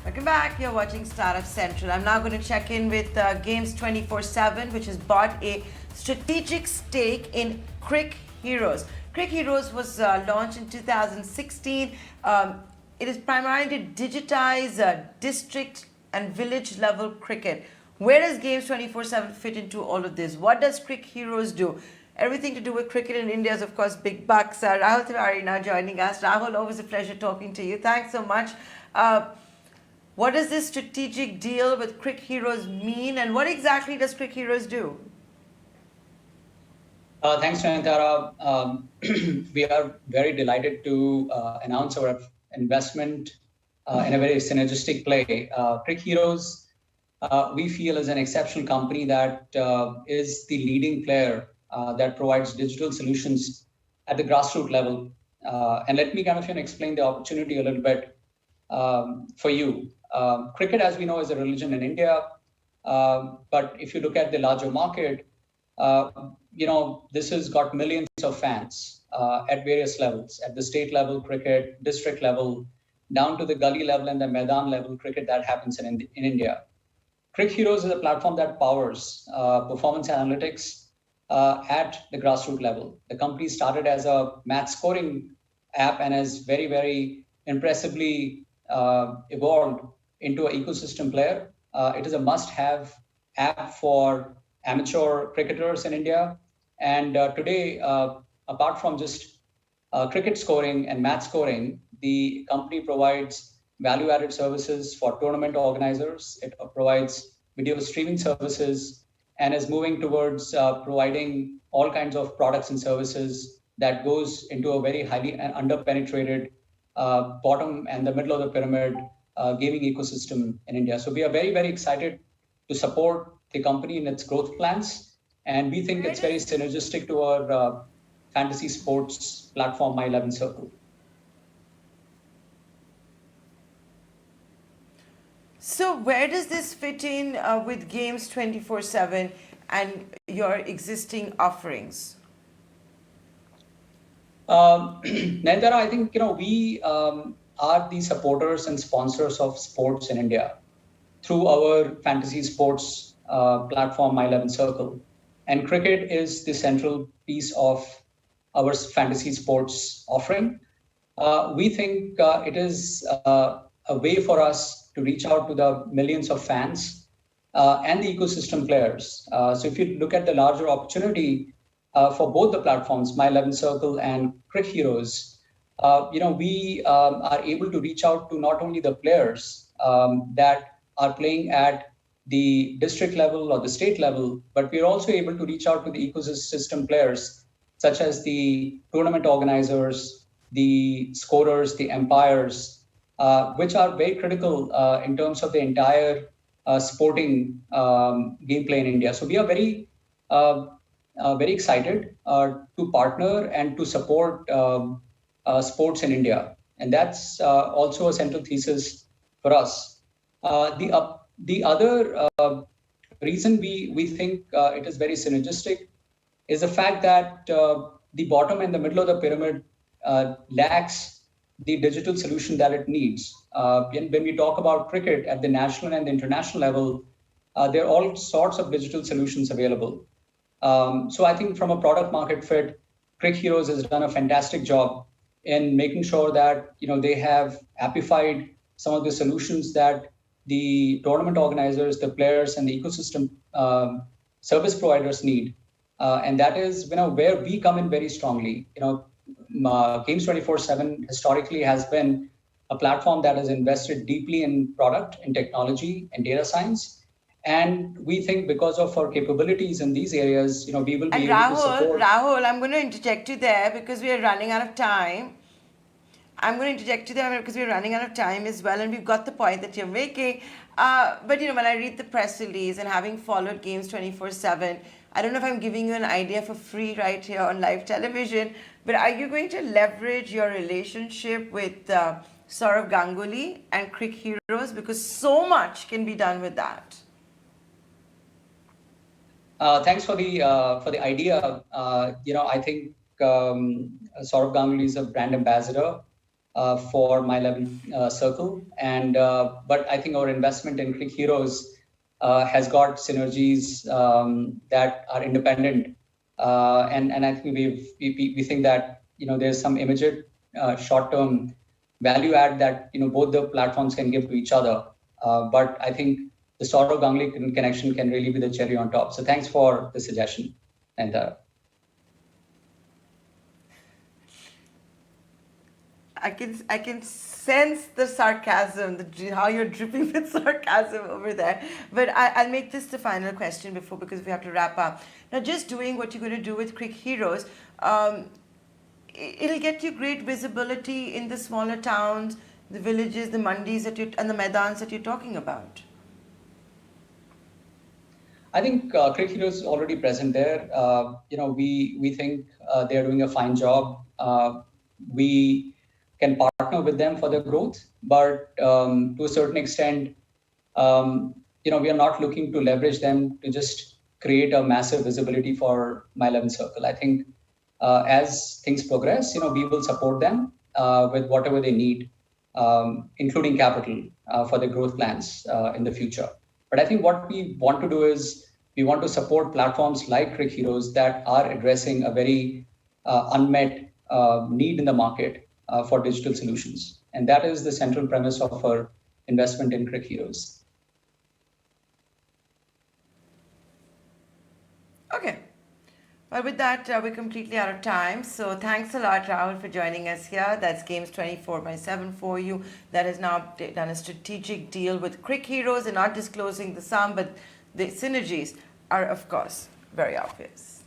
Welcome back. You're watching Startup Central. I'm now going to check in with Games24x7, which has bought a strategic stake in Cricheroes. Cricheroes was launched in 2016. It is primarily to digitize district and village level cricket. Where does Games24x7 fit into all of this? What does Cricheroes do? Everything to do with cricket in India is, of course, big bucks. Rahul Tewari now joining us. Rahul, always a pleasure talking to you. Thanks so much. What does this strategic deal with Cricheroes mean, and what exactly does Cricheroes do? Thanks, Nayantara. We are very delighted to announce our investment in a very synergistic play. Cricheroes, we feel, is an exceptional company that is the leading player that provides digital solutions at the grassroots level. And let me kind of explain the opportunity a little bit for you. Cricket, as we know, is a religion in India. But if you look at the larger market, this has got millions of fans at various levels, at the state level cricket, district level, down to the gully level and the Maidan level cricket that happens in India. Cricheroes is a platform that powers performance analytics at the grassroots level. The company started as a match scoring app and has very, very impressively evolved into an ecosystem player. It is a must-have app for amateur cricketers in India. And today, apart from just cricket scoring and match scoring, the company provides value-added services for tournament organizers. It provides video streaming services and is moving towards providing all kinds of products and services that goes into a very highly underpenetrated bottom and the middle of the pyramid gaming ecosystem in India. So we are very, very excited to support the company in its growth plans. And we think it's very synergistic to our fantasy sports platform, My 11 Circle. So where does this fit in with Games24x7 and your existing offerings? Nayantara, I think we are the supporters and sponsors of sports in India through our fantasy sports platform, My 11 Circle. And cricket is the central piece of our fantasy sports offering. We think it is a way for us to reach out to the millions of fans and the ecosystem players. So if you look at the larger opportunity for both the platforms, My 11 Circle and Cricheroes, we are able to reach out to not only the players that are playing at the district level or the state level, but we're also able to reach out to the ecosystem players, such as the tournament organizers, the scorers, the umpires, which are very critical in terms of the entire sporting gameplay in India. So we are very, very excited to partner and to support sports in India. And that's also a central thesis for us. The other reason we think it is very synergistic is the fact that the bottom and the middle of the pyramid lacks the digital solution that it needs. When we talk about cricket at the national and the international level, there are all sorts of digital solutions available. So I think from a product market fit, Cricheroes has done a fantastic job in making sure that they have appified some of the solutions that the tournament organizers, the players, and the ecosystem service providers need. And that is where we come in very strongly. Games24x7 historically has been a platform that has invested deeply in product, in technology, and data science. And we think because of our capabilities in these areas, we will be able to support. Rahul, I'm going to interject you there because we are running out of time. I'm going to interject you there because we're running out of time as well, and we've got the point that you're making. But when I read the press release and having followed Games24x7, I don't know if I'm giving you an idea for free right here on live television, but are you going to leverage your relationship with Saurav Ganguly and Cricheroes, because so much can be done with that? Thanks for the idea. I think Saurav Ganguly is a brand ambassador for My Level Circle. And but I think our investment in Cricheroes has got synergies that are independent, and I think we think that there's some immediate short-term value add that both the platforms can give to each other. But I think the Saurav Ganguly connection can really be the cherry on top. So thanks for the suggestion, and. I can sense the sarcasm, how you're dripping with sarcasm over there. But I'll make this the final question because we have to wrap up. Now, just doing what you're going to do with Cricheroes, it'll get you great visibility in the smaller towns, the villages, the mandis and the maidans that you're talking about. I think Cricheroes is already present there. We think they are doing a fine job. We can partner with them for their growth, but to a certain extent, we are not looking to leverage them to just create a massive visibility for My 11 Circle. I think as things progress, we will support them with whatever they need, including capital for their growth plans in the future. But I think what we want to do is we want to support platforms like Cricheroes that are addressing a very unmet need in the market for digital solutions. And that is the central premise of our investment in Cricheroes. Okay. Well, with that, we're completely out of time. So thanks a lot, Rahul, for joining us here. That's Games24x7 for you. That has now done a strategic deal with Cricheroes and not disclosing the sum, but the synergies are, of course, very obvious.